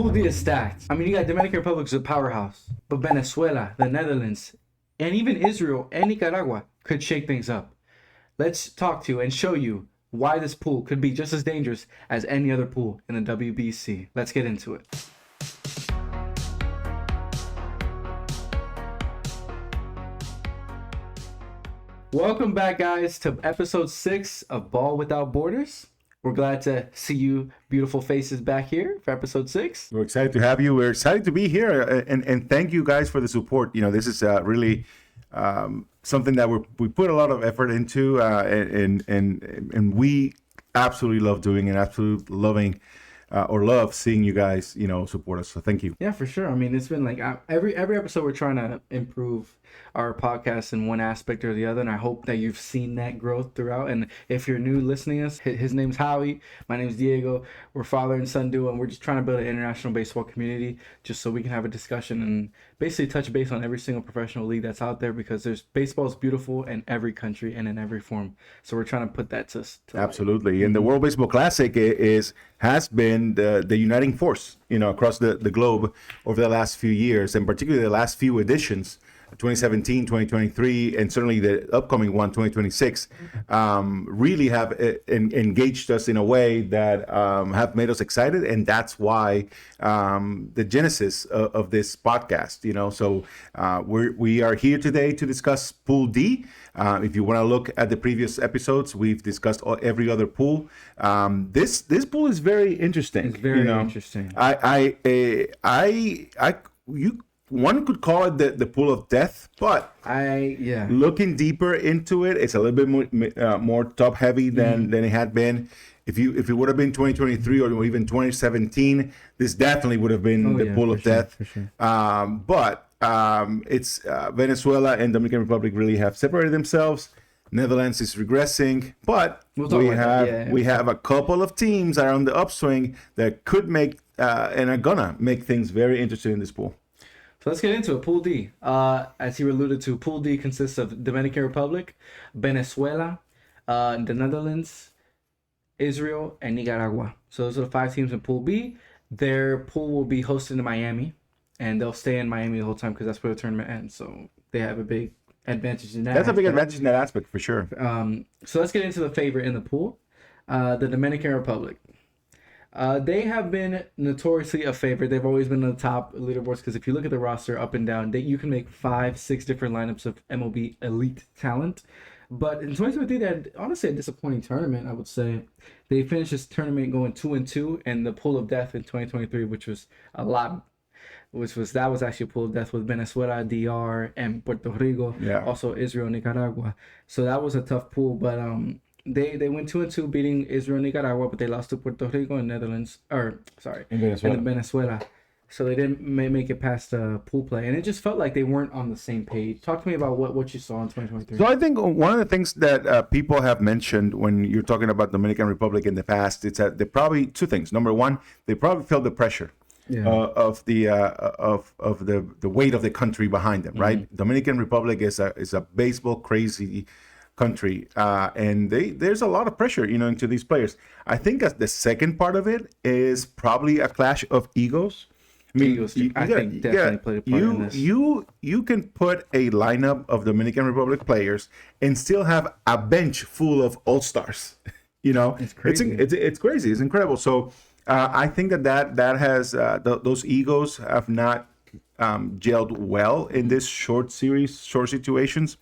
Pool D is stacked. I mean, you got Dominican Republic is a powerhouse, but Venezuela, the Netherlands, and even Israel and Nicaragua could shake things up. Let's talk to you and show you why this pool could be just as dangerous as any other pool in the WBC. Let's get into it. Welcome back, guys, to episode 6 of Ball Without Borders. We're glad to see you beautiful faces back here for episode 6. We're excited to have you. We're excited to be here, and thank you guys for the support. You know, this is really something that we put a lot of effort into, and we absolutely love doing and absolutely love seeing you guys, support us. So thank you. Yeah, for sure. I mean, it's been like every episode we're trying to improve our podcast in one aspect or the other, and I hope that you've seen that growth throughout. And if you're new listening to us, his name's Howie, my name's Diego. We're father and son duo, and we're just trying to build an international baseball community just so we can have a discussion and basically touch base on every single professional league that's out there, because baseball is beautiful in every country and in every form. So we're trying to put that to absolutely. And the World Baseball Classic has been the uniting force, across the globe over the last few years, and particularly the last few editions, 2017, 2023, and certainly the upcoming one, 2026, really have engaged us in a way that have made us excited, and that's why the genesis of this podcast. So we are here today to discuss Pool D. If you want to look at the previous episodes, we've discussed every other pool. This pool is very interesting. It's very interesting. One could call it the pool of death, but looking deeper into it, it's a little bit more top heavy than it had been. If it would have been 2023 or even 2017, this definitely would have been the pool of death. For sure. But it's Venezuela and Dominican Republic really have separated themselves. Netherlands is regressing, but we have a couple of teams that are on the upswing that could make and are gonna make things very interesting in this pool. So let's get into it. Pool D. As you alluded to, Pool D consists of Dominican Republic, Venezuela, the Netherlands, Israel, and Nicaragua. So those are the 5 teams in Pool B. Their pool will be hosted in Miami, and they'll stay in Miami the whole time because that's where the tournament ends. So they have a big advantage in that. That's a big advantage in that aspect for sure. So let's get into the favorite in the pool, the Dominican Republic. They have been notoriously a favorite. They've always been on the top leaderboards because if you look at the roster up and down, you can make 5-6 different lineups of MLB elite talent. But in 2023, they had honestly a disappointing tournament, I would say. They finished this tournament going 2-2, and the pool of death in 2023, which was a lot. That was actually a pool of death with Venezuela, DR, and Puerto Rico. Yeah. Also Israel, Nicaragua. So that was a tough pool, but They went 2-2, beating Israel and Nicaragua, but they lost to Puerto Rico and Venezuela. So they didn't make it past pool play, and it just felt like they weren't on the same page. Talk to me about what you saw in 2023. So I think one of the things that people have mentioned when you're talking about Dominican Republic in the past, it's that they probably 2 things. Number one, they probably felt the pressure. Of the weight of the country behind them, right? Mm-hmm. Dominican Republic is a baseball crazy country, and there's a lot of pressure, into these players. I think as the second part of it is probably a clash of egos. I think definitely played a part in this. You can put a lineup of Dominican Republic players and still have a bench full of all-stars. It's crazy. It's crazy. It's incredible. So I think that has those egos have not gelled well in this short situations.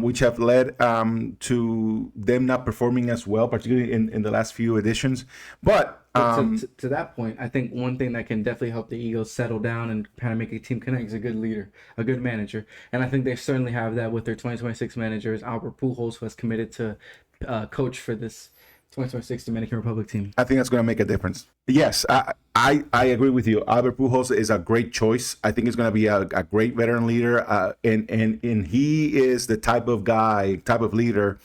Which have led to them not performing as well, particularly in the last few editions. But to that point, I think one thing that can definitely help the Eagles settle down and kind of make a team connect is a good leader, a good manager. And I think they certainly have that with their 2026 managers, Albert Pujols, who has committed to coach for this 2026 Dominican Republic team. I think that's going to make a difference. Yes, I agree with you. Albert Pujols is a great choice. I think he's going to be a great veteran leader, and he is the type of leader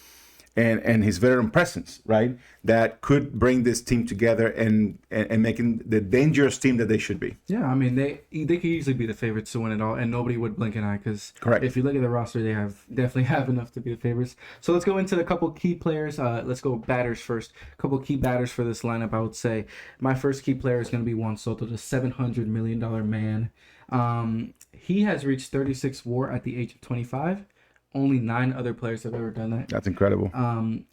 and his veteran presence, right? That could bring this team together and making the dangerous team that they should be. Yeah, I mean they could easily be the favorites to win it all, and nobody would blink an eye because Correct. if you look at the roster, they definitely have enough to be the favorites. So let's go into the couple key players. Let's go batters first. A couple key batters for this lineup. I would say my first key player is going to be Juan Soto, the $700 million man. He has reached 36 WAR at the age of 25. Only 9 other players have ever done that. That's incredible.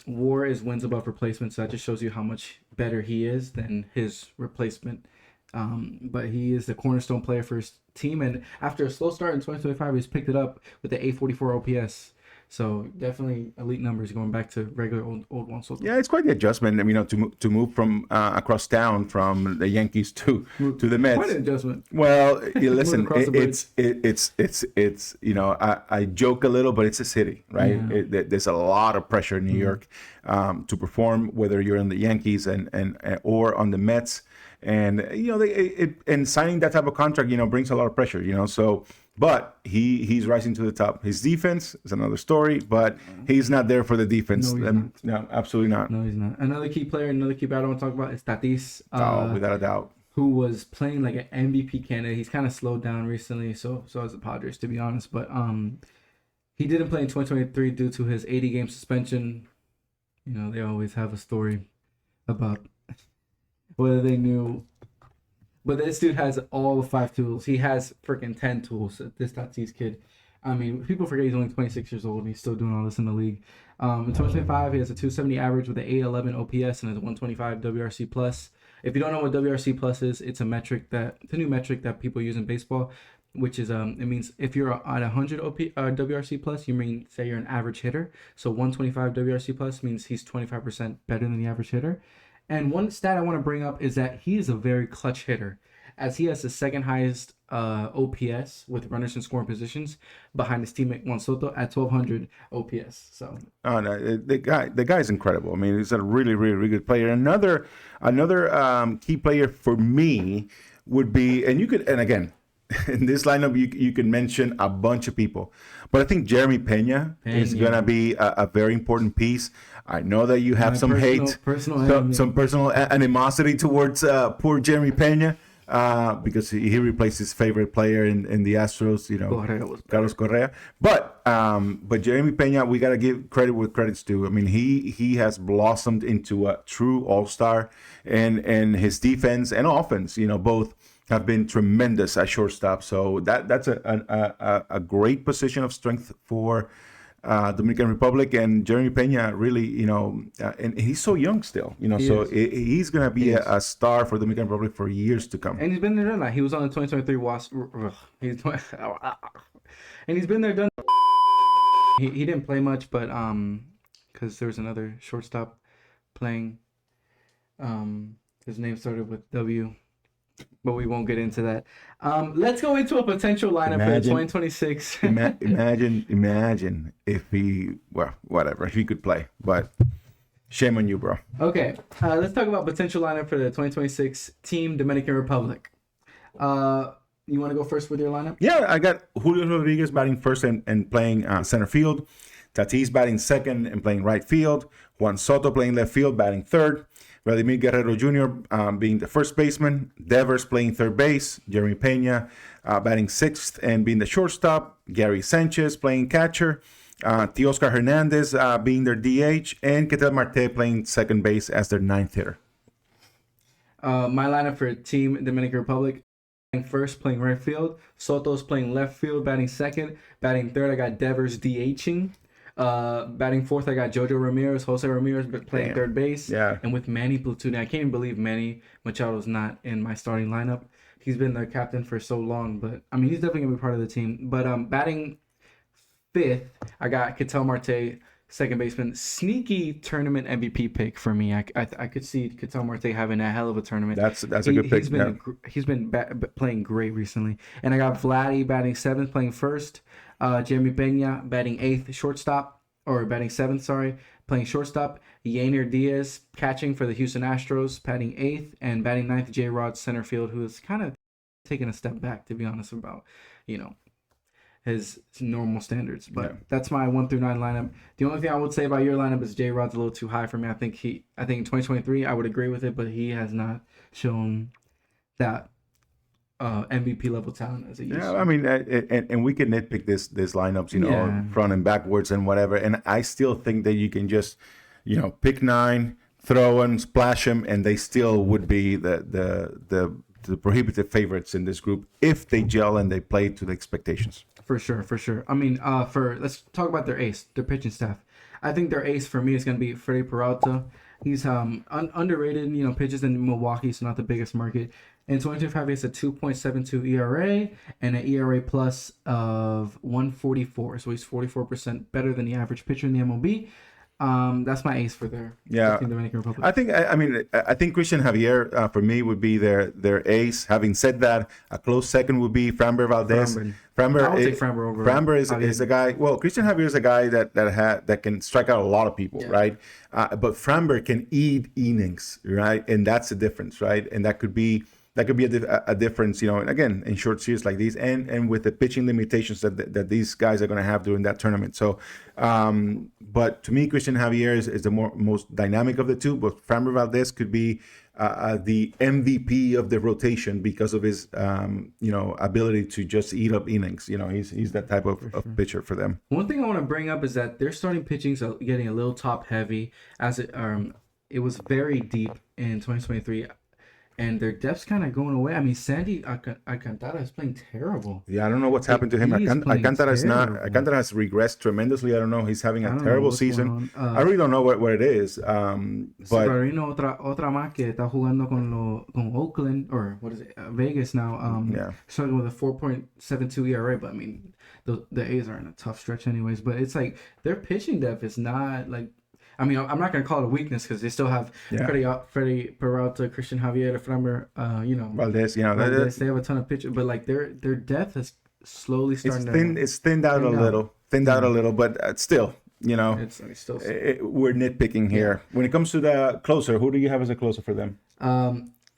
WAR is wins above replacement, so that just shows you how much better he is than his replacement. But he is the cornerstone player for his team, and after a slow start in 2025, he's picked it up with the 844 OPS. So definitely elite numbers going back to regular old Juan Soto. Yeah, it's quite the adjustment. You know, to move from across town from the Yankees to the Mets. Quite an adjustment. Well, listen, across the it's you know, I joke a little, but it's a city, right? Yeah. There's a lot of pressure in New York to perform, whether you're in the Yankees and or on the Mets. And you know, and signing that type of contract, you know, brings a lot of pressure, you know. So, but he's rising to the top. His defense is another story, but he's not there for the defense. No, absolutely not. No, he's not. Another key player, another key player I want to talk about is Tatis. Without a doubt. Who was playing like an MVP candidate. He's kind of slowed down recently, so has the Padres, to be honest. But he didn't play in 2023 due to his 80-game suspension. You know, they always have a story about whether they knew. But this dude has all 5 tools. He has freaking 10 tools. This Tatis kid. I mean, people forget he's only 26 years old and he's still doing all this in the league. In 2025, he has a 270 average with an 811 OPS and a 125 WRC plus. If you don't know what WRC plus is, it's a new metric that people use in baseball, which is it means if you're at 100 WRC plus, say you're an average hitter. So 125 WRC plus means he's 25% better than the average hitter. And one stat I want to bring up is that he is a very clutch hitter, as he has the second highest OPS with runners in scoring positions behind his teammate Juan Soto at 1,200 OPS. So, no, the guy's incredible. I mean, he's a really, really, really good player. Another key player for me would be, and again, in this lineup, you can mention a bunch of people, but I think Jeremy Pena is going to be a very important piece. I know that you have some some personal animosity towards poor Jeremy Pena because he replaced his favorite player in the Astros, you know, Carlos Correa. But Jeremy Pena, we got to give credit where credit's due. I mean, he has blossomed into a true all-star, and his defense and offense, you know, both have been tremendous at shortstop. So that's a great position of strength for Dominican Republic, and Jeremy Pena really, you know, and he's so young still, you know, he's going to be a star for Dominican Republic for years to come. And he's been there done that. He was on the 2023 and he's been there done. He didn't play much, but because there was another shortstop playing. His name started with W. But we won't get into that. Let's go into a potential lineup for 2026. Imagine if if he could play. But shame on you, bro. Okay, let's talk about potential lineup for the 2026 Team Dominican Republic. You want to go first with your lineup? Yeah, I got Julio Rodriguez batting first and playing center field. Tatis batting second and playing right field. Juan Soto playing left field, batting third. Vladimir Guerrero Jr. Being the first baseman. Devers playing third base. Jeremy Pena batting sixth and being the shortstop. Gary Sanchez playing catcher. Teoscar Hernandez being their DH. And Ketel Marte playing second base as their ninth hitter. My lineup for Team Dominican Republic. First, playing right field. Soto's playing left field, batting second. Batting third, I got Devers DHing. Batting fourth, I got Jose Ramirez playing third base. Yeah. And with Manny platooning, I can't even believe Manny Machado's not in my starting lineup. He's been the captain for so long, but I mean, he's definitely gonna be part of the team. But batting fifth, I got Ketel Marte, second baseman. Sneaky tournament MVP pick for me. I could see Ketel Marte having a hell of a tournament. That's a good pick. He's been playing great recently. And I got Vladdy batting seventh, playing first. Jeremy Pena batting seventh, playing shortstop. Yainer Diaz catching for the Houston Astros, batting eighth, and batting ninth, J-Rod center field, who is kind of taking a step back, to be honest, about, you know, his normal standards. But that's my 1 through 9 lineup. The only thing I would say about your lineup is J-Rod's a little too high for me. I think in 2023 I would agree with it, but he has not shown that MVP level talent as it used to. I mean, and we can nitpick this lineups, front and backwards and whatever. And I still think that you can just, pick 9, throw and splash them, and they still would be the prohibitive favorites in this group if they gel and they play to the expectations. For sure. I mean, let's talk about their ace, their pitching staff. I think their ace for me is going to be Freddy Peralta. He's underrated, pitches in Milwaukee, so not the biggest market. In 2025, he has a 2.72 ERA and an ERA plus of 144. So he's 44% better than the average pitcher in the MLB. That's my ace for their Dominican Republic. I think Christian Javier for me would be their ace. Having said that, a close second would be Framber Valdez. I would take Framber over. Framber is a guy. Well, Christian Javier is a guy that can strike out a lot of people, right? But Framber can eat innings, right? And that's the difference, right? And that could be a difference, and again, in short series like these, and with the pitching limitations that these guys are going to have during that tournament. So, but to me, Christian Javier is the most dynamic of the two. But Framber Valdez could be the MVP of the rotation because of his, ability to just eat up innings. He's that type of pitcher for them. One thing I want to bring up is that their starting pitching is getting a little top heavy, as it was very deep in 2023. And their depth's kind of going away. I mean, Sandy Alcantara is playing terrible. Yeah, I don't know what's happened to him. Alcantara has regressed tremendously. I don't know. He's having a terrible season. I really don't know what it is. But otra más que está jugando con Oakland, or what is it, Vegas now. Struggling with a 4.72 ERA. But I mean, the A's are in a tough stretch anyways. But it's like their pitching depth is not like. I mean, I'm not going to call it a weakness because they still have Freddy Peralta, Christian Javier, Framber, Valdez, Valdez. They have a ton of pitchers, but like their depth is slowly starting it's thinned out a little, but still, it's still we're nitpicking here. When it comes to the closer, who do you have as a closer for them?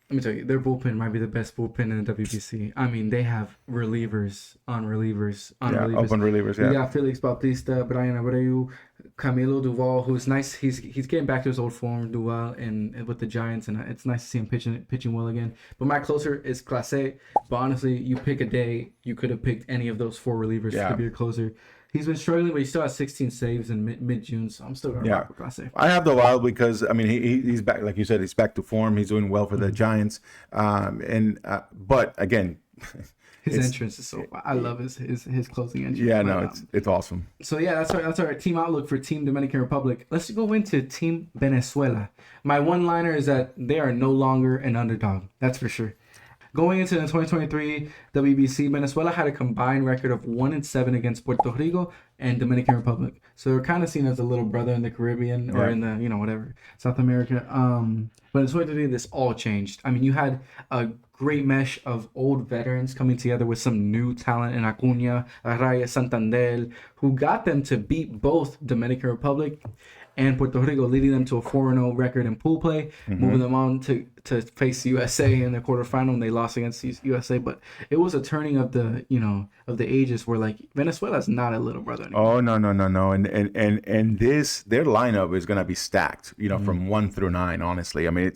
Let me tell you, their bullpen might be the best bullpen in the WBC. I mean, they have relievers on relievers on relievers. Open relievers, yeah. We got Felix Bautista, Brian Abreu, Camilo Duval, who's nice. He's getting back to his old form, Duval, and with the Giants, and it's nice to see him pitching well again. But my closer is Clase. But honestly, you pick a day, you could have picked any of those 4 relievers to be your closer. He's been struggling, but he still has 16 saves in mid-June, so I'm still going to rock with Clase. I have the Wild because, I mean, he's back, like you said, he's back to form. He's doing well for the Giants. But, again... His entrance is so... I love his closing entrance. Yeah, no, it's awesome. So, yeah, that's our team outlook for Team Dominican Republic. Let's go into Team Venezuela. My one-liner is that they are no longer an underdog. That's for sure. Going into the 2023 WBC, Venezuela had a combined record of 1-7 against Puerto Rico and Dominican Republic. So they're kind of seen as a little brother in the Caribbean or in the, whatever, South America. But in 2023, this all changed. I mean, you had a great mesh of old veterans coming together with some new talent in Acuña, Araya, Santander, who got them to beat both Dominican Republic and Puerto Rico, leading them to a 4-0 record in pool play, moving them on to face USA in the quarterfinal, and they lost against USA. But it was a turning of the ages where like Venezuela's not a little brother anymore. Oh no, and their lineup is gonna be stacked, from 1 through 9. Honestly, I mean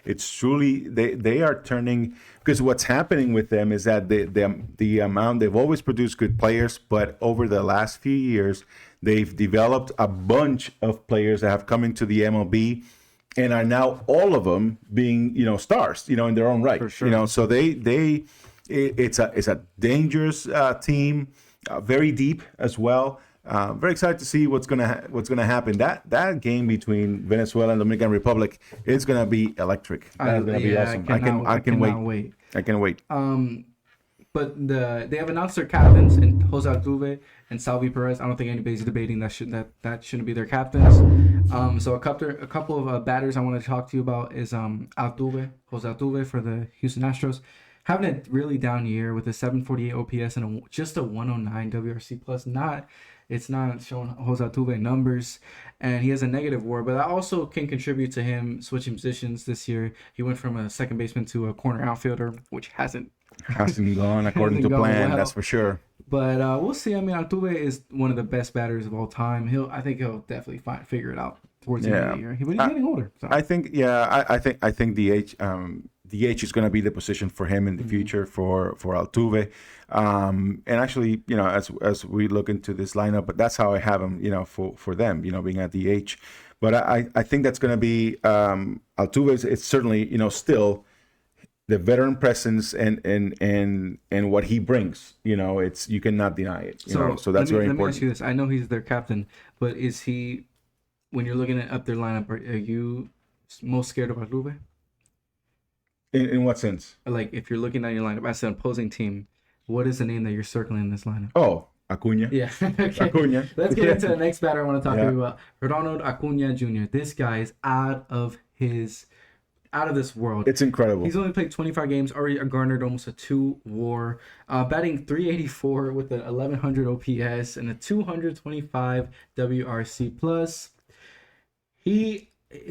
it's truly they are turning, because what's happening with them is that the amount they've always produced good players, but over the last few years they've developed a bunch of players that have come into the MLB and are now all of them being, stars, in their own right. For sure. So it's a dangerous team, very deep as well. Very excited to see what's gonna happen. That game between Venezuela and Dominican Republic is gonna be electric. That's gonna be awesome. I can wait. I can wait. But they have announced their captains in Jose Altuve and Salvi Perez. I don't think anybody's debating that shouldn't be their captains. So a couple of batters I want to talk to you about is Jose Altuve for the Houston Astros, having a really down year with a 748 OPS and just a 109 WRC plus. It's not showing Jose Altuve numbers, and he has a negative WAR, but that also can contribute to him switching positions this year. He went from a second baseman to a corner outfielder, which hasn't gone according to plan, well. That's for sure. But we'll see. I mean, Altuve is one of the best batters of all time. I think he'll definitely figure it out towards the end of the year. But he's getting older. So. I think DH is going to be the position for him in the future for Altuve. And actually, as we look into this lineup, but that's how I have him, for them, being at DH. But I think that's going to be Altuve. It's certainly, still the veteran presence and what he brings. You cannot deny it. So that's very important. Let me ask you this. I know he's their captain, but is he, when you're looking at up their lineup, are you most scared of Altuve? In what sense? Like, if you're looking at your lineup as an opposing team, what is the name that you're circling in this lineup? Oh, Acuna. Yeah. Okay. Acuna. Let's get into the next batter I want to talk to you about. Ronald Acuna Jr. This guy is out of this world. It's incredible. He's only played 25 games, already garnered almost a 2 WAR, batting .384 with an 1100 OPS and a 225 WRC plus.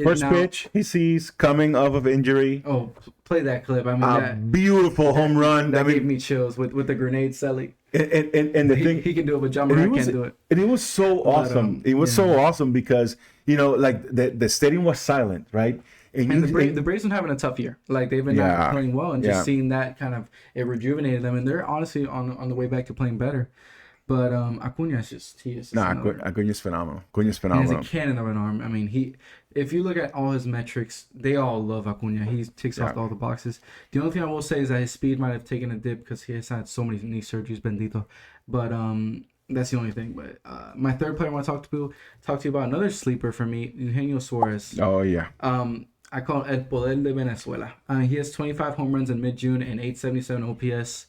First pitch he sees coming off of injury. Oh, play that clip. I mean, beautiful home run. That gave me chills with the grenade celly. And the thing he can do it, but John Moran can't do it. And it was so awesome. It was so awesome because like the stadium was silent, right? And the Braves been having a tough year. Like, they've been not playing well, and just seeing that kind of, it rejuvenated them, and they're honestly on the way back to playing better. But Acuna is just Acuna's phenomenal. He has a cannon of an arm. I mean, if you look at all his metrics, they all love Acuna. He ticks off all the boxes. The only thing I will say is that his speed might have taken a dip because he has had so many knee surgeries, bendito. But that's the only thing. But my third player I want to talk to you about, another sleeper for me, Eugenio Suarez. Oh yeah. I call him El Poder de Venezuela. He has 25 home runs in mid-June and 877 OPS.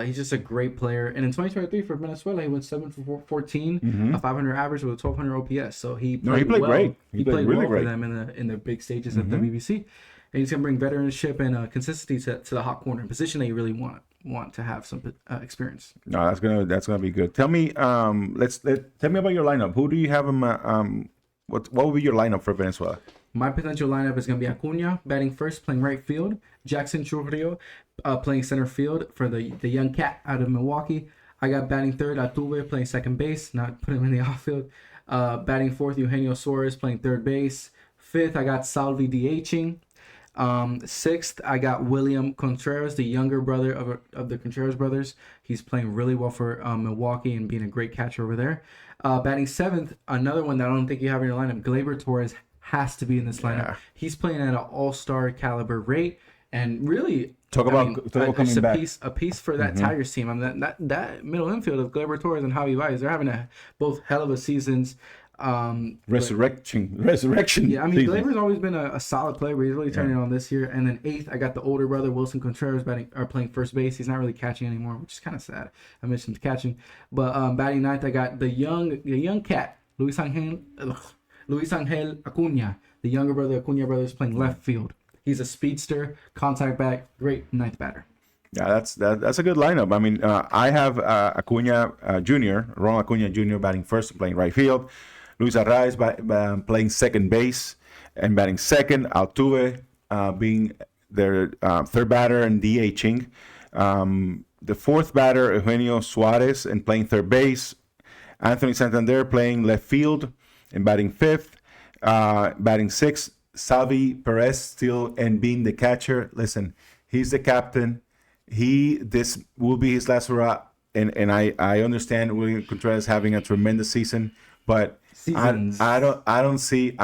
He's just a great player. And in 2023 for Venezuela, he went 7 for 14, a 500 average with a 1200 OPS. So he played great. He played well for them in the big stages of the BBC. And he's going to bring veteranship and consistency to the hot corner, position that you really want to have some experience. No, that's gonna be good. Tell me, tell me about your lineup. Who do you have him? What will be your lineup for Venezuela? My potential lineup is going to be Acuna batting first, playing right field. Jackson Churrio playing center field for the young cat out of Milwaukee. I got batting third, Altuve playing second base, not put him in the outfield. Batting fourth, Eugenio Suarez playing third base. Fifth, I got Salvi DHing. Sixth, I got William Contreras, the younger brother of the Contreras brothers. He's playing really well for Milwaukee and being a great catcher over there. Batting seventh, another one that I don't think you have in your lineup, Gleyber Torres has to be in this lineup. He's playing at an all-star caliber rate, and really coming back. A piece for that Tigers team. I mean, that middle infield of Gleyber Torres and Javi Baez, they're having both hell of a seasons. Resurrection. Yeah, I mean, Gleyber's always been a solid player, but he's really turning on this year. And then eighth, I got the older brother Wilson Contreras playing first base. He's not really catching anymore, which is kind of sad. I missed him catching, but batting ninth, I got the young cat Luis Angel Acuna, the younger brother Acuna brothers, playing left field. He's a speedster, contact back, great ninth batter. Yeah, that's a good lineup. I mean, I have Acuna Jr., Ronald Acuna Jr. batting first, playing right field. Luis Arraez playing second base and batting second. Altuve being their third batter and DHing. The fourth batter, Eugenio Suarez, and playing third base. Anthony Santander playing left field and batting fifth. Batting sixth, Salvi Perez still and being the catcher. Listen, he's the captain. This will be his last hurrah, and I understand William Contreras having a tremendous season, but I don't see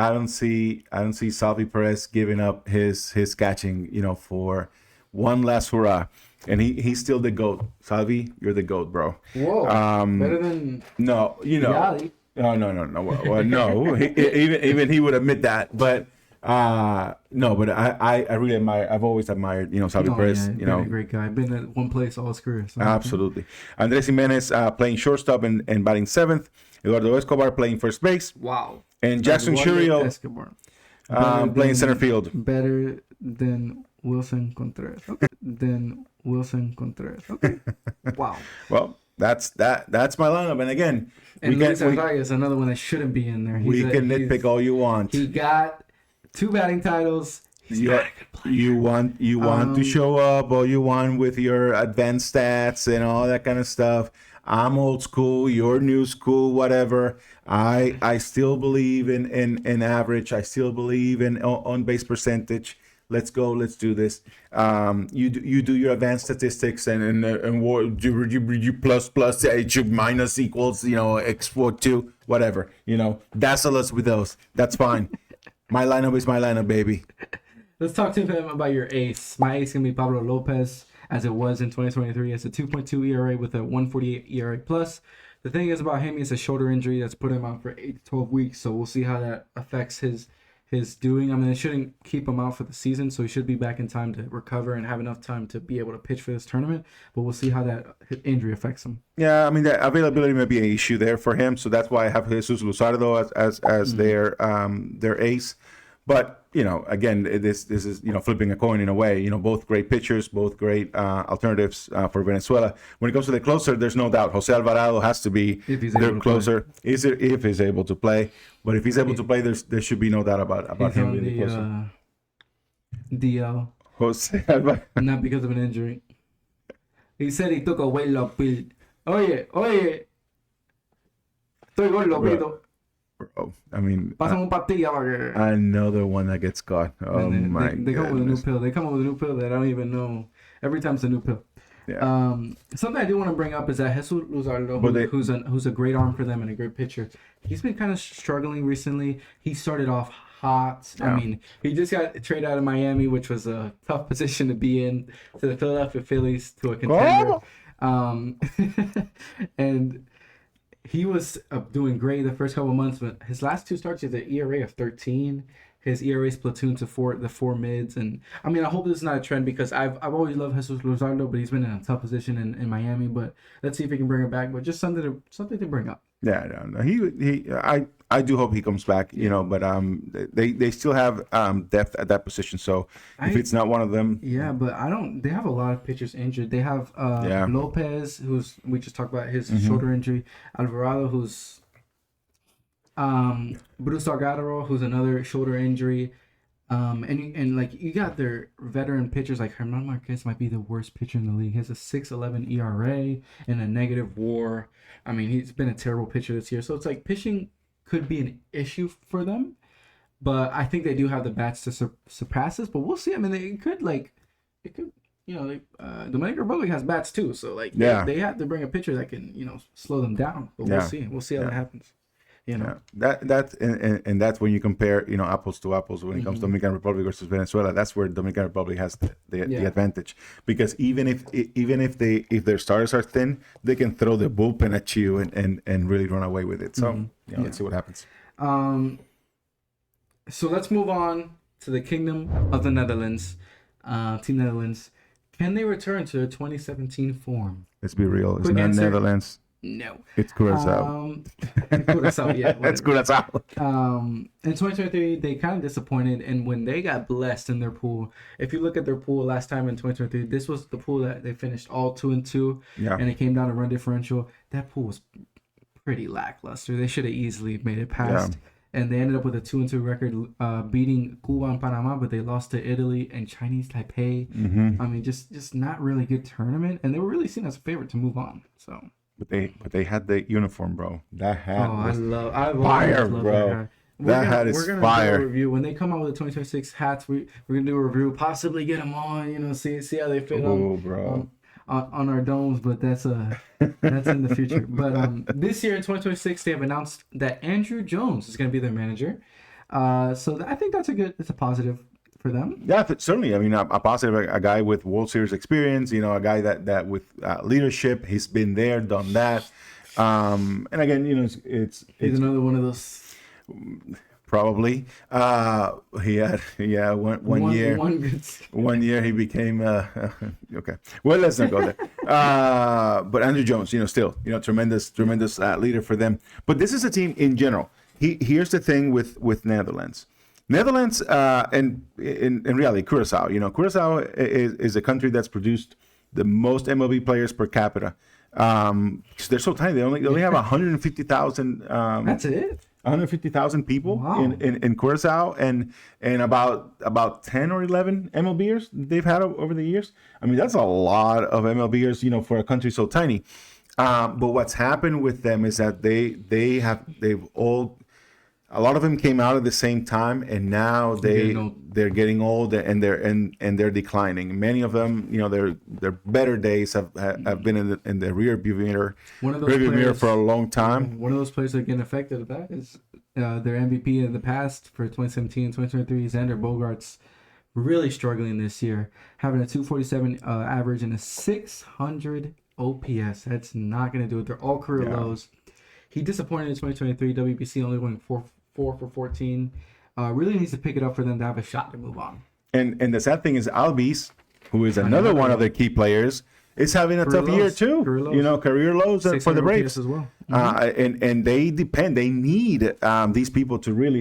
Salvi Perez giving up his catching, for one last hurrah. And he's still the GOAT. Salvi, you're the GOAT, bro. Whoa. Better than no. Yali. No. Well, no. Even he would admit that. But no. But I really admire. I've always admired Salvi Perez. A great guy. Been at one place all his career. So. Absolutely. Andres Jimenez playing shortstop and batting seventh. Eduardo Escobar playing first base. Wow. And Jackson Churrio playing center field. Better than Wilson Contreras. Okay. Okay. Wow. Well, that's my lineup. And again, Luis Arraez is another one that shouldn't be in there. We can nitpick all you want. He got 2 batting titles. You want to show up, or you want with your advanced stats and all that kind of stuff. I'm old school, you're new school, whatever. I still believe in average. I still believe in on base percentage. Let's go. Let's do this. You do your advanced statistics and you plus you minus equals x2 whatever. Dazzle us with those. That's fine. My lineup is my lineup, baby. Let's talk to him about your ace. My ace is gonna be Pablo Lopez, as it was in 2023. It's a 2.2 ERA with a 1.48 ERA plus. The thing is about him, it's a shoulder injury that's put him out for 8 to 12 weeks. So we'll see how that affects his doing. I mean, it shouldn't keep him out for the season, so he should be back in time to recover and have enough time to be able to pitch for this tournament. But we'll see how that injury affects him. Yeah, I mean, the availability may be an issue there for him, so that's why I have Jesus Luzardo as their ace. But again, this is flipping a coin in a way. Both great pitchers, both great alternatives for Venezuela. When it comes to the closer, there's no doubt Jose Alvarado has to be their closer. If he's able to play, but if he's able to play, there should be no doubt about him being the closer. DL. Jose Alvarado. Not because of an injury. He said he took a weight loss pill. Oye, estoy gordo, pido. Bro, I mean, Pásame another one that gets caught. Oh my god! They come with a new pill. They come up with a new pill that I don't even know. Every time it's a new pill. Yeah. Something I do want to bring up is that Jesus Luzardo, who's a great arm for them and a great pitcher. He's been kind of struggling recently. He started off hot. Yeah. I mean, he just got traded out of Miami, which was a tough position to be in, to the Philadelphia Phillies, to a contender. And he was doing great the first couple of months, but his last 2 starts, he has an ERA of 13. His ERA is platooned to the 4 mids, and I mean, I hope this is not a trend because I've always loved Jesus Luzardo, but he's been in a tough position in Miami. But let's see if he can bring it back. But just something to bring up. Yeah, no, I do hope he comes back. But they still have depth at that position. So if it's not one of them, yeah. But They have a lot of pitchers injured. They have Lopez, we just talked about his shoulder injury. Alvarado, who's Bruce Delgado, who's another shoulder injury. And like you got their veteran pitchers like Herman Marquez might be the worst pitcher in the league. He has a 6.11 ERA and a negative WAR. I mean, he's been a terrible pitcher this year. So it's like pitching could be an issue for them, but I think they do have the bats to surpass this. But we'll see. I mean, it could. Dominican Republic has bats too, so they have to bring a pitcher that can slow them down. But we'll see. We'll see how that happens. That's when you compare apples to apples when it comes to Dominican Republic versus Venezuela. That's where Dominican Republic has the advantage, because even if their starters are thin, they can throw the bullpen at you and really run away with it. So let's see what happens. So let's move on to the Kingdom of the Netherlands. Team Netherlands, can they return to their 2017 form? Let's be real. It's not Netherlands. No. It's Curacao. Curacao, yeah. That's Curacao. In 2023, they kind of disappointed, and when they got blessed in their pool, if you look at their pool last time in 2023, this was the pool that they finished all 2-2, and it came down to run differential. That pool was pretty lackluster. They should have easily made it past. And they ended up with a 2-2 record, beating Cuba and Panama, but they lost to Italy and Chinese Taipei. I mean, just not really good tournament, and they were really seen as a favorite to move on. So. But they had the uniform, bro. That hat was fire, bro. That hat is fire. We're gonna do a review when they come out with the 2026 hats. We're gonna do a review, possibly get them on. See how they fit on our domes. But that's in the future. But this year in 2026, they have announced that Andrew Jones is gonna be their manager. So I think it's a positive for them. Yeah, certainly. I mean, a positive, a guy with World Series experience, a guy that with leadership, he's been there, done that. And again, he's another one of those. Probably. He had one year. One year he became okay. Well, let's not go there. But Andrew Jones, still, tremendous leader for them. But this is a team in general. Here's the thing with Netherlands. And in reality, Curacao. Curacao is a country that's produced the most MLB players per capita. Because they're so tiny. They only have 150,000. That's it. 150,000 people Wow. in Curacao, and about 10 or 11 MLBers they've had over the years. I mean, that's a lot of MLBers, for a country so tiny. But what's happened with them is that they've all, a lot of them came out at the same time, and now they're getting old, and they're declining. Many of them, their better days have been in the rearview mirror for a long time. One of those players that are getting affected of that is their MVP in the past for 2017 and 2023, Xander Bogaerts, really struggling this year, having a 247 average and a 600 OPS. That's not going to do it. They're all career lows. He disappointed in 2023. WBC only going 4 for 14. Really needs to pick it up for them to have a shot to move on. And the sad thing is Albies, who is another one of their key players, is having a tough year too. Career lows for the Braves as well. And they need these people to really,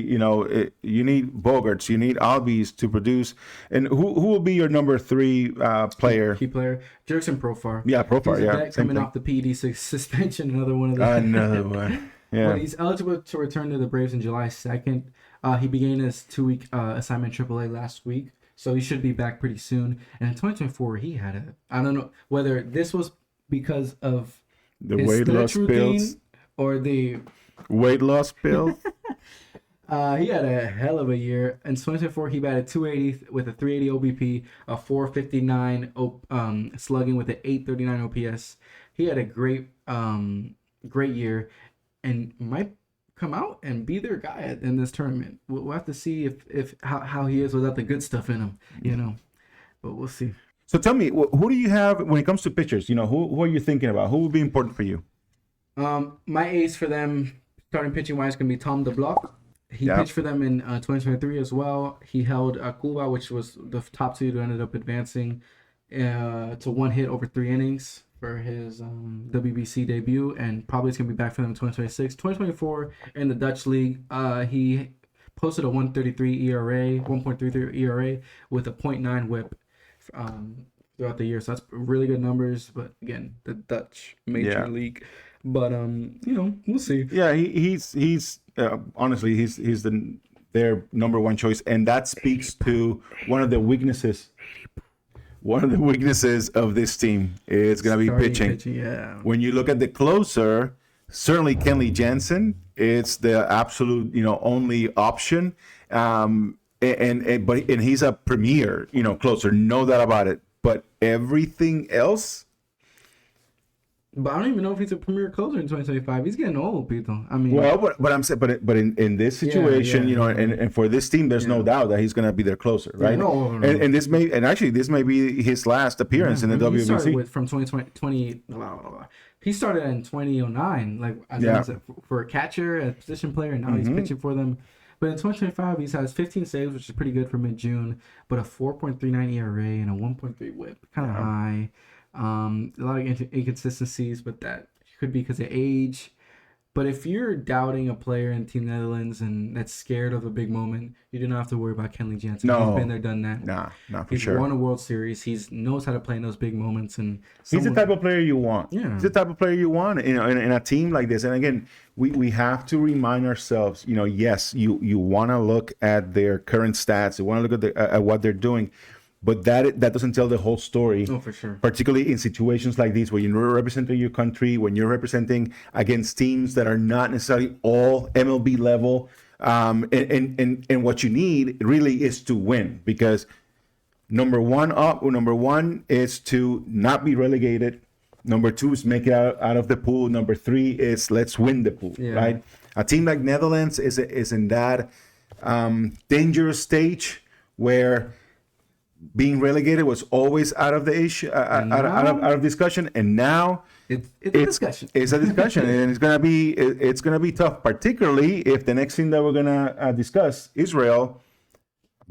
you need Bogarts, you need Albies to produce. And who will be your number 3 player? Key player, Jurickson Profar. Yeah, Profar. He's coming off the PED suspension. Another one of the. Another one. Yeah. But he's eligible to return to the Braves on July 2nd. He began his 2-week assignment in AAA last week. So he should be back pretty soon. And in 2024, he had I don't know whether this was because of the weight loss pills or the weight loss pills. He had a hell of a year. In 2024, he batted 280 with a 380 OBP, a 459 slugging with an 839 OPS. He had a great year, and might come out and be their guy in this tournament. We'll have to see if how he is without the good stuff in him, But we'll see. So tell me, who do you have when it comes to pitchers? Who are you thinking about? Who would be important for you? My ace for them, starting pitching wise, going to be Tom DeBlock. He pitched for them in 2023 as well. He held Cuba, which was the top seed who ended up advancing to 1 hit over 3 innings for his WBC debut, and probably is going to be back for them in 2026. 2024 in the Dutch League, he posted a 1.33 ERA with a 0.9 whip throughout the year. So that's really good numbers. But again, the Dutch Major League. But we'll see. Yeah, he's honestly he's their number 1 choice, and that speaks to one of the weaknesses. One of the weaknesses of this team is going to be pitching. Yeah. When you look at the closer, certainly Kenley Jansen, it's the absolute only option. And he's a premier closer, no doubt about it. But everything else. But I don't even know if he's a premier closer in 2025. He's getting old, Pito. I mean, well, but I'm saying, but in this situation, and for this team, there's no doubt that he's going to be their closer, right? Yeah, no. And this may be his last appearance in the WBC. He started from 2020. He started in 2009, as for a catcher, a position player, and now he's pitching for them. But in 2025, he has 15 saves, which is pretty good for mid-June, but a 4.39 ERA and a 1.3 WHIP, kind of high. A lot of inconsistencies, but that could be because of age. But if you're doubting a player in Team Netherlands and that's scared of a big moment, you do not have to worry about Kenley Jansen. No. He's been there, done that. Nah, for he's sure. Won a World Series. He knows how to play in those big moments, and he's the type of player you want. Yeah. He's the type of player you want in a team like this. And again, we have to remind ourselves. Yes, you want to look at their current stats. You want to look at what they're doing. But that doesn't tell the whole story. Oh, for sure. Particularly in situations like these, where you're representing your country, when you're representing against teams that are not necessarily all MLB level, and what you need really is to win. Because number one is to not be relegated. Number 2 is make it out of the pool. Number 3 is let's win the pool. Yeah. Right? A team like Netherlands is in that dangerous stage where being relegated was always out of the issue, out of discussion, and now it's a discussion. It's a discussion, and it's gonna be tough, particularly if the next thing that we're gonna discuss, Israel,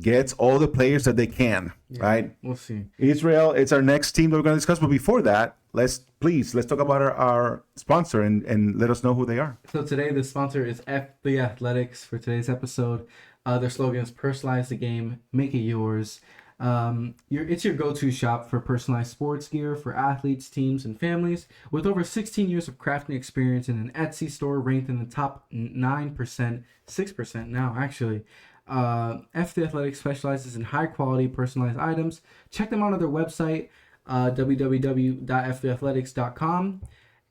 gets all the players that they can. Right? We'll see. Israel, it's our next team that we're gonna discuss. But before that, let's talk about our sponsor and let us know who they are. So today the sponsor is FB Athletics for today's episode. Their slogan is "Personalize the game, make it yours." It's your go-to shop for personalized sports gear for athletes, teams, and families. With over 16 years of crafting experience in an Etsy store ranked in the top 9%, 6% now actually. FD Athletics specializes in high-quality personalized items. Check them out on their website, www.fdathletics.com,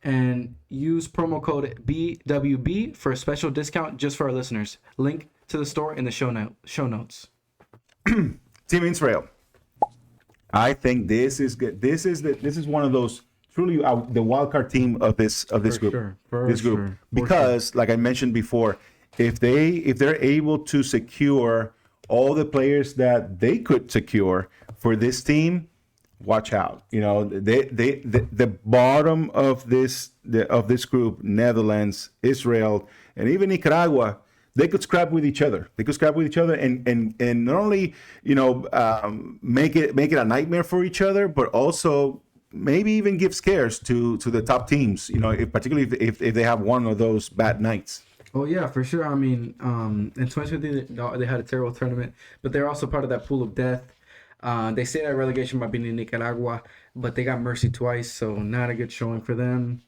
and use promo code BWB for a special discount just for our listeners. Link to the store in the show notes. Team Israel. I think this is good. This is one of those truly the wild card team of this group. Because like I mentioned before, if they're able to secure all the players that they could secure for this team, watch out. You know, the bottom of this group, Netherlands, Israel, and even Nicaragua, they could scrap with each other. And not only, you know, make it a nightmare for each other, but also maybe even give scares to the top teams. You know, particularly if they have one of those bad nights. Oh yeah, for sure. I mean, in 2020 they had a terrible tournament, but they're also part of that pool of death. They stayed at relegation by beating Nicaragua, but they got mercy twice, so not a good showing for them.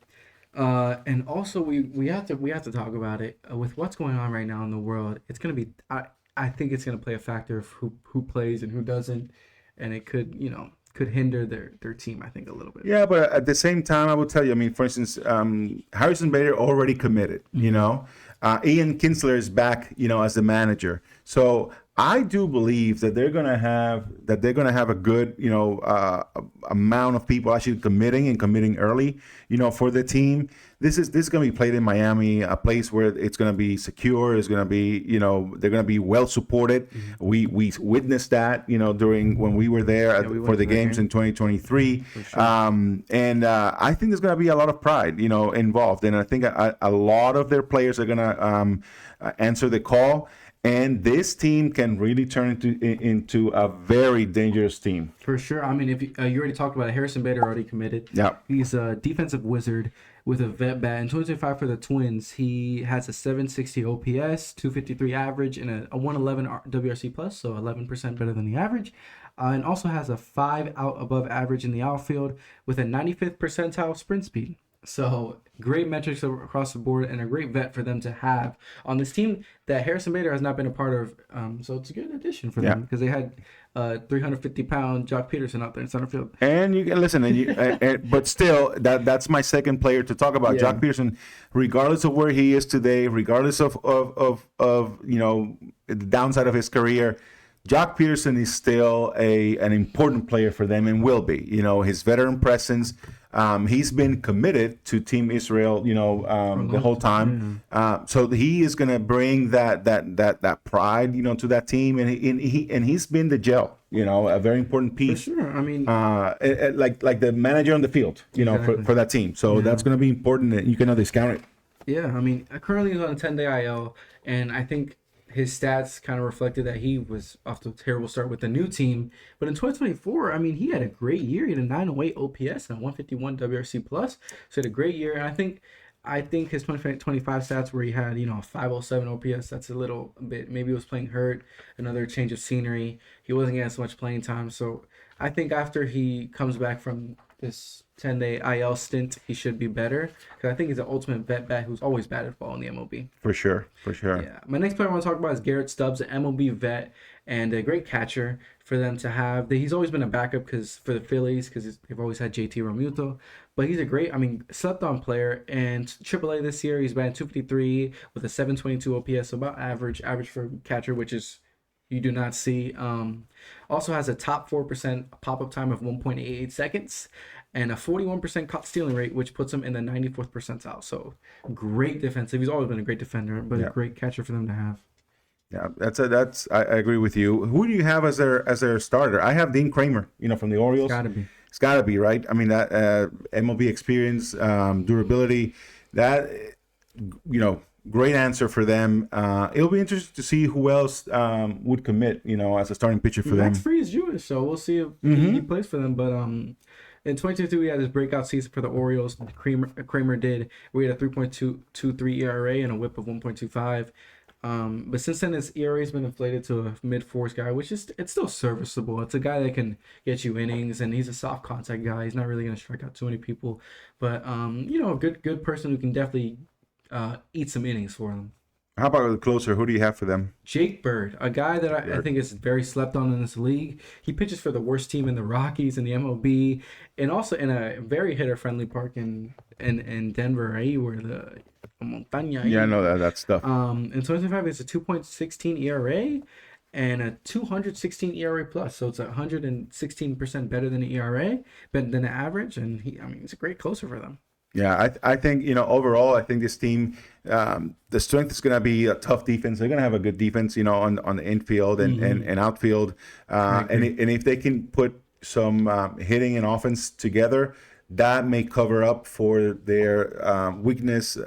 And also we have to talk about it with what's going on right now in the world. It's gonna be I think it's gonna play a factor of who plays and who doesn't, and it could hinder their team, I think, a little bit. Yeah, but at the same time, I will tell you. I mean, for instance, Harrison Bader already committed. You know, Ian Kinsler is back. You know, as the manager. So I do believe that they're gonna have a good, you know, amount of people actually committing early, you know, for the team. This is gonna be played in Miami, a place where it's gonna be secure. It's gonna be, you know, they're gonna be well supported. Mm-hmm. We witnessed that, you know, during when we were there for the games in 2023, sure. And I think there's gonna be a lot of pride, you know, involved, and I think a lot of their players are gonna answer the call. And this team can really turn into a very dangerous team. For sure. I mean, if you already talked about it, Harrison Bader already committed. Yeah. He's a defensive wizard with a vet bat. In 2025 for the Twins, he has a 760 OPS, 253 average, and a 111 WRC plus, so 11% better than the average. And also has a 5 out above average in the outfield with a 95th percentile sprint speed. So great metrics across the board and a great vet for them to have on this team that Harrison Bader has not been a part of. So it's a good addition for them because they had 350-pound Jock Peterson out there in center field. And you can listen, but still, that's my second player to talk about. Yeah. Jock Peterson, regardless of where he is today, regardless of you know, the downside of his career, Jock Peterson is still an important player for them and will be. You know, his veteran presence. He's been committed to Team Israel, you know, the whole time. So he is going to bring that pride, you know, to that team, and he's been the gel, you know, a very important piece. For sure. I mean, like the manager on the field, you know, for that team. So that's going to be important. That you cannot discount it. Yeah, I mean, currently he's on a 10-day IL, and I think his stats kind of reflected that he was off to a terrible start with the new team. But in 2024, I mean, he had a great year. He had a 908 OPS and 151 WRC plus. So he had a great year. And I think his 2025 stats where he had, you know, 507 OPS, that's a little bit, maybe he was playing hurt, another change of scenery. He wasn't getting so much playing time. So I think after he comes back from this 10-day IL stint, he should be better. Because I think he's an ultimate vet bat who's always batted ball in the MLB. For sure. Yeah. My next player I want to talk about is Garrett Stubbs, an MLB vet and a great catcher for them to have. He's always been a backup for the Phillies because they've always had JT Realmuto. But he's a great, slept-on player. And AAA this year, he's batting 253 with a 722 OPS, so about average for catcher, which is you do not see. Also has a top 4% pop-up time of 1.88 seconds and a 41% caught stealing rate, which puts him in the 94th percentile. So great defensive. He's always been a great defender, but a great catcher for them to have. Yeah, I agree with you. Who do you have as their starter? I have Dean Kramer, you know, from the Orioles. It's got to be, right? I mean, that MLB experience, durability, that, you know, great answer for them. It'll be interesting to see who else would commit, you know, as a starting pitcher for them. Max Fried is Jewish, so we'll see if he plays for them. But in 2022, we had this breakout season for the Orioles. Kramer did. We had a 3.23 ERA and a WHIP of 1.25. But since then, his ERA has been inflated to a mid-fours guy, which is it's still serviceable. It's a guy that can get you innings, and he's a soft contact guy. He's not really going to strike out too many people, but a good person who can definitely eat some innings for them. How about the closer? Who do you have for them? Jake Bird, a guy that I think is very slept on in this league. He pitches for the worst team in the Rockies in the MLB, and also in a very hitter-friendly park in Denver, right, where the Montaña. Yeah, I know that stuff. In 2025, it's a 2.16 ERA and a 216 ERA plus, so it's 116% better than the ERA, better than the average, and he's a great closer for them. Yeah, I think, overall, I think this team, the strength is going to be a tough defense. They're going to have a good defense, on the infield and outfield. And if they can put some hitting and offense together, that may cover up for their weakness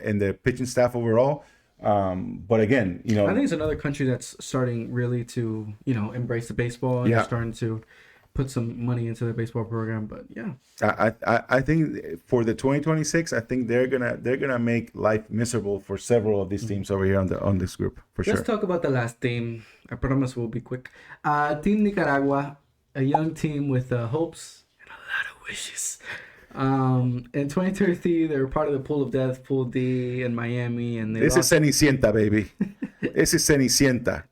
in their pitching staff overall. But again, I think it's another country that's starting really to, embrace the baseball and they're starting to put some money into the baseball program. But yeah, I think for the 2026, I think they're gonna make life miserable for several of these teams over here on this group for sure. Let's talk about the last team. I promise we'll be quick. Team Nicaragua, a young team with hopes and a lot of wishes. In 2023, they were part of the Pool of Death, Pool D in Miami, and This is Cenicienta, baby. This is Cenicienta.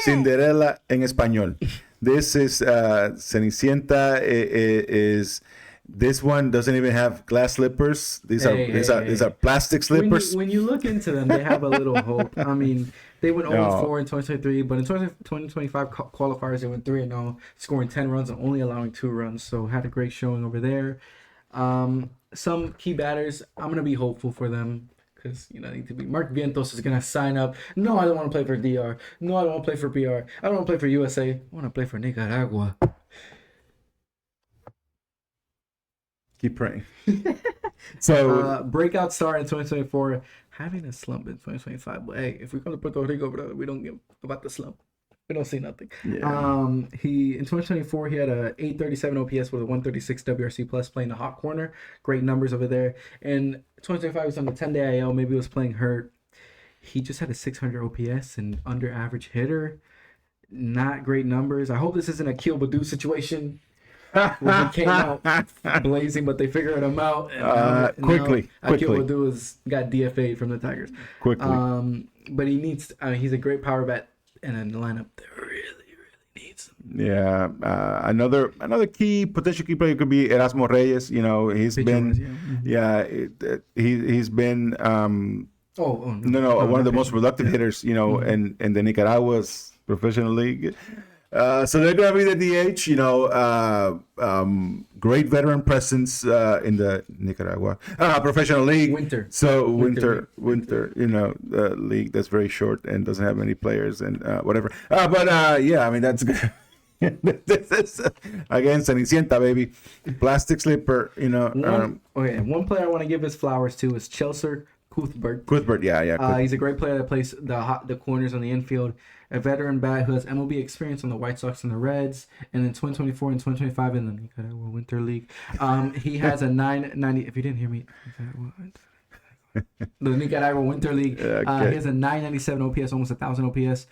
Cinderella en español. This is Cenicienta. Is this one doesn't even have glass slippers? These are plastic slippers. When you look into them, they have a little hope. I mean, they went 0-4 in 2023, but in 2025 qualifiers, they went 3-0, scoring 10 runs and only allowing 2 runs. So had a great showing over there. Some key batters, I'm gonna be hopeful for them. Because, need to be. Mark Vientos is going to sign up. No, I don't want to play for DR. No, I don't want to play for PR. I don't want to play for USA. I want to play for Nicaragua. Keep praying. So, breakout star in 2024, having a slump in 2025. But hey, if we come to Puerto Rico, brother, we don't give about the slump. We don't see nothing. Yeah. He in 2024 he had a 837 OPS with a 136 WRC plus playing the hot corner. Great numbers over there. And 2025 was on the 10-day IL. Maybe he was playing hurt. He just had a 600 OPS and under average hitter. Not great numbers. I hope this isn't a Akil Baddoo situation. Where he came out blazing, but they figured him out. And, quickly. Akil Baddoo got DFA'd from the Tigers. Quickly. But he needs. He's a great power bat. And in the lineup that really needs him. Yeah, another key potential key player could be Erasmo Reyes. He's been, he's been one of the most productive hitters. In the Nicaragua's professional league. So they're gonna be the DH. Great veteran presence in the Nicaragua professional league. Winter. So winter. The league that's very short and doesn't have many players and whatever. That's good. This is again Cenicienta, baby. Plastic slipper. One player I want to give his flowers to is Chelsea Cuthbert. Yeah. He's a great player that plays the corners on the infield. A veteran bat who has MLB experience on the White Sox and the Reds, and in 2024 and 2025 in the Nicaragua Winter League, he has a 990. If you didn't hear me, the Nicaragua Winter League, he has a 997 OPS, almost 1,000 OPS.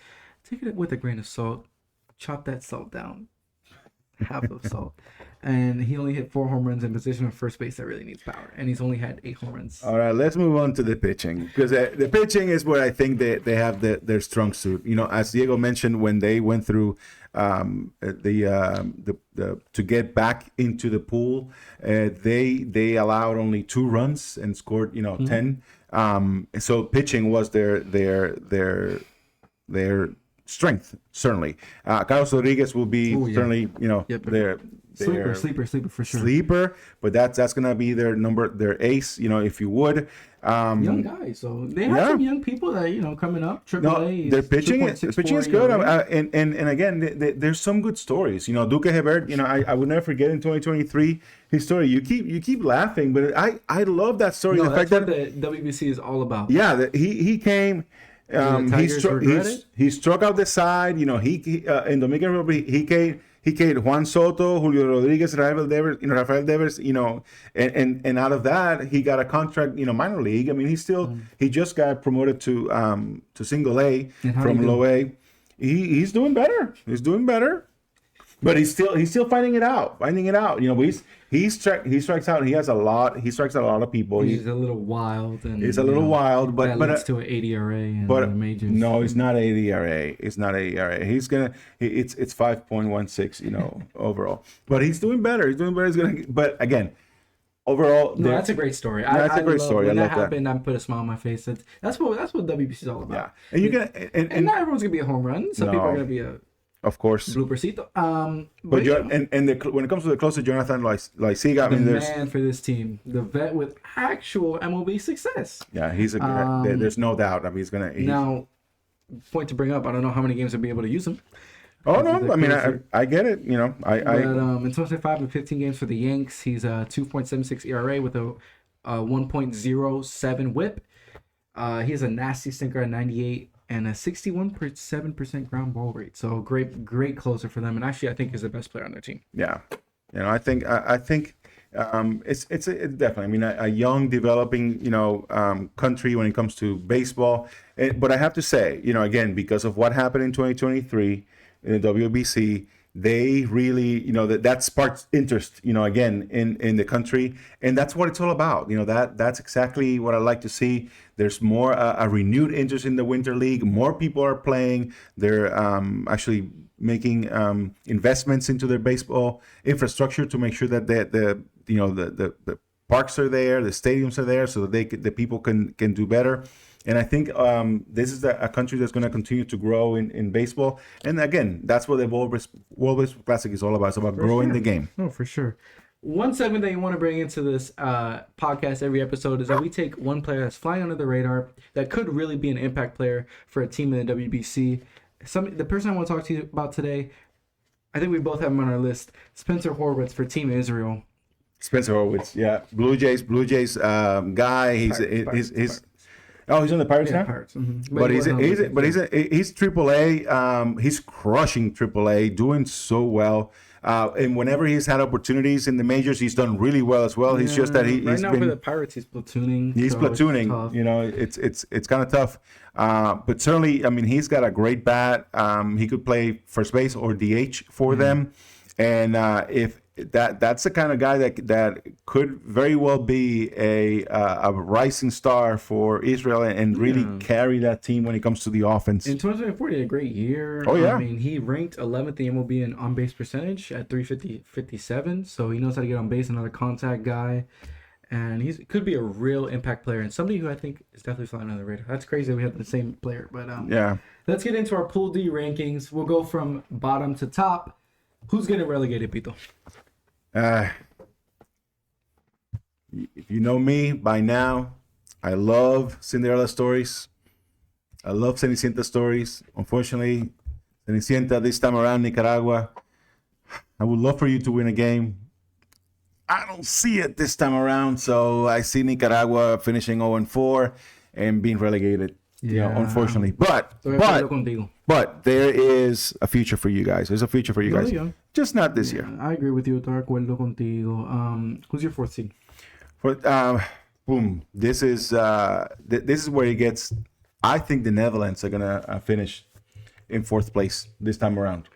Take it with a grain of salt. Chop that salt down, half of salt. And he only hit 4 home runs in position of first base that really needs power. And he's only had 8 home runs. All right, let's move on to the pitching. Because the pitching is where I think they have their strong suit. As Diego mentioned, when they went through to get back into the pool, they allowed only 2 runs and scored, 10. So pitching was their strength, certainly. Carlos Rodriguez will be certainly, their sleeper for sure. Sleeper, but that's gonna be their ace, if you would. Young guys, so they have some young people that coming up. AAA. Their pitching is good, and again, there's some good stories. Duque Hebert. I would never forget in 2023 his story. You keep laughing, but I love that story. No, that's what the WBC is all about. Yeah, he came. He struck out the side. You know, he in Dominican Republic he carried Juan Soto, Julio Rodriguez, Rafael Devers. You know, and out of that he got a contract. You know, minor league. I mean, he just got promoted to single A from low A. He's doing better. He's doing better. But he's still finding it out. You know, but he strikes out. He strikes out a lot of people. He's a little wild. And he's a little wild, but leads to an 80 ERA in but the majors. No, it's not 80 ERA. It's not 80 ERA. It's 5.16. You know, overall. But he's doing better. But again, overall, that's a great story. That's a great story. When that happened, I put a smile on my face. That's what WBC is all about. Yeah, and you can and not everyone's gonna be a home run. Some people are gonna be a. Of course. Bloopercito. But when it comes to the closer, Jonathan Lysiga, I mean, there's man for this team, the vet with actual MLB success. Yeah, he's a. There's no doubt. I mean, now. Point to bring up. I don't know how many games I'll be able to use him. Oh no! I mean, I get it. You know, in 25 and 15 games for the Yanks, he's a 2.76 ERA with a 1.07 WHIP. He has a nasty sinker at 98. And a 61.7% ground ball rate. So great closer for them. And actually, I think he's the best player on their team. Yeah, you know, I think it's definitely. I mean, a young, developing, you know, country when it comes to baseball. But I have to say, you know, again, because of what happened in 2023 in the WBC, they really, you know, that sparked interest, you know, again in the country, and that's what it's all about. You know, that's exactly what I like to see. There's more a renewed interest in the Winter League. More people are playing. They're actually making investments into their baseball infrastructure to make sure that the parks are there, the stadiums are there, so that the people can do better. And I think this is a country that's going to continue to grow in baseball. And again, that's what the World Baseball Classic is all about. It's about growing the game. Oh, for sure. One segment that you want to bring into this podcast every episode is that we take one player that's flying under the radar that could really be an impact player for a team in the WBC. The person I want to talk to you about today, I think we both have him on our list, Spencer Horwitz for Team Israel. Spencer Horwitz, yeah. Blue Jays guy. He's on the Pirates now. Pirates. Mm-hmm. But he's AAA. He's crushing AAA, doing so well. And whenever he's had opportunities in the majors, he's done really well as well. He's just that he's now for the Pirates, he's platooning. You know, it's kind of tough. But certainly, I mean, he's got a great bat. He could play first base or DH for them, and if that's the kind of guy that could very well be a rising star for Israel and really carry that team when it comes to the offense. In 2024, he had a great year. Oh, yeah. I mean, he ranked 11th in MLB in on-base percentage at 357, so he knows how to get on base, another contact guy. And he could be a real impact player and somebody who I think is definitely flying under the radar. That's crazy that we have the same player. But yeah, let's get into our Pool D rankings. We'll go from bottom to top. Who's getting relegated, Pito? If you know me by now, I love Cinderella stories. I love Cenicienta stories. Unfortunately, Cenicienta this time around, Nicaragua. I would love for you to win a game. I don't see it this time around, so I see Nicaragua finishing 0-4 and being relegated. Yeah, unfortunately. But there is a future for you guys. There's a future for you guys. Just not this year. I agree with you. Estoy de acuerdo contigo. Who's your fourth seed? Boom. This is where it gets. I think the Netherlands are gonna finish in fourth place this time around.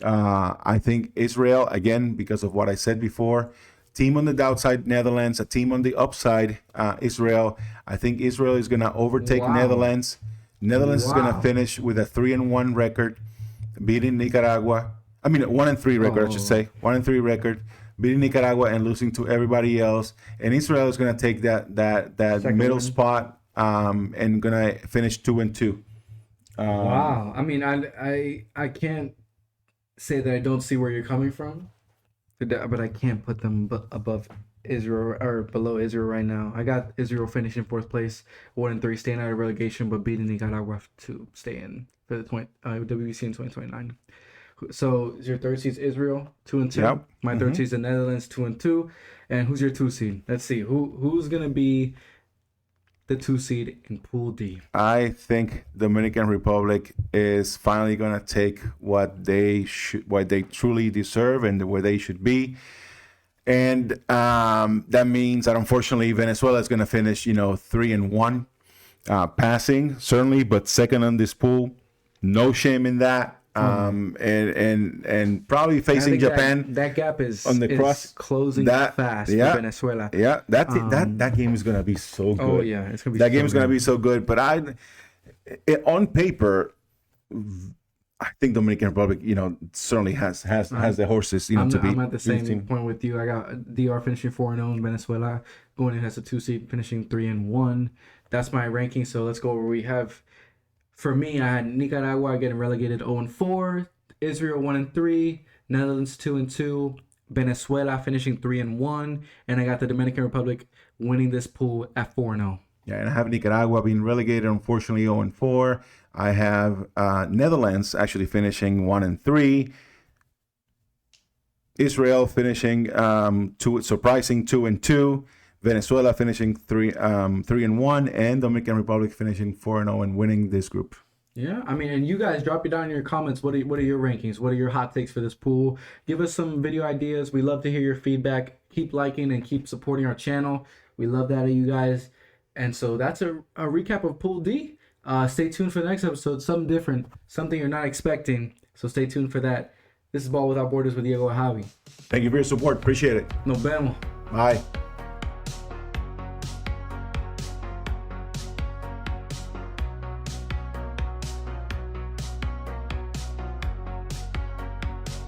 I think Israel, again, because of what I said before, team on the downside Netherlands, a team on the upside Israel. I think Israel is gonna overtake Netherlands. Netherlands is gonna finish with a 3-1 record, beating Nicaragua. I mean, 1-3 record, I should say. 1-3 record, beating Nicaragua and losing to everybody else. And Israel is gonna take that middle spot and gonna finish 2-2. Wow. I mean, I can't say that I don't see where you're coming from, but I can't put them above Israel or below Israel right now. I got Israel finishing fourth place, 1-3, staying out of relegation, but beating Nicaragua to stay in for the WBC in 2029. So your third seed is Israel, 2-2. Yep. My third seed is the Netherlands, 2-2. And who's your two seed? Let's see who's gonna be the 2 seed in Pool D? I think Dominican Republic is finally going to take what they truly deserve and where they should be. And that means that unfortunately Venezuela is going to finish, 3-1, passing certainly, but second on this pool. No shame in that. And probably facing Japan. That gap is on the cross closing fast for Venezuela. Yeah, that game is gonna be so good. Oh yeah, it's gonna be. That game is gonna be so good. But on paper, I think Dominican Republic, certainly has the horses, to be. I'm at the same point with you. I got DR finishing 4-0 in Venezuela, going in as a 2 seed, finishing 3-1. That's my ranking. So let's go where we have. For me, I had Nicaragua getting relegated 0-4, Israel 1-3, Netherlands 2-2, Venezuela finishing 3-1, and I got the Dominican Republic winning this pool at 4-0. Yeah, and I have Nicaragua being relegated, unfortunately 0-4. I have Netherlands actually finishing 1-3. Israel finishing surprising 2-2. Venezuela finishing 3-1, and Dominican Republic finishing 4-0 and winning this group. Yeah, I mean, and you guys drop it down in your comments. What are your rankings? What are your hot takes for this pool? Give us some video ideas. We love to hear your feedback. Keep liking and keep supporting our channel. We love that of you guys. And so that's a recap of Pool D. Stay tuned for the next episode. Something different, something you're not expecting. So stay tuned for that. This is Ball Without Borders with Diego Javi. Thank you for your support. Appreciate it. Nos vemos. Bye.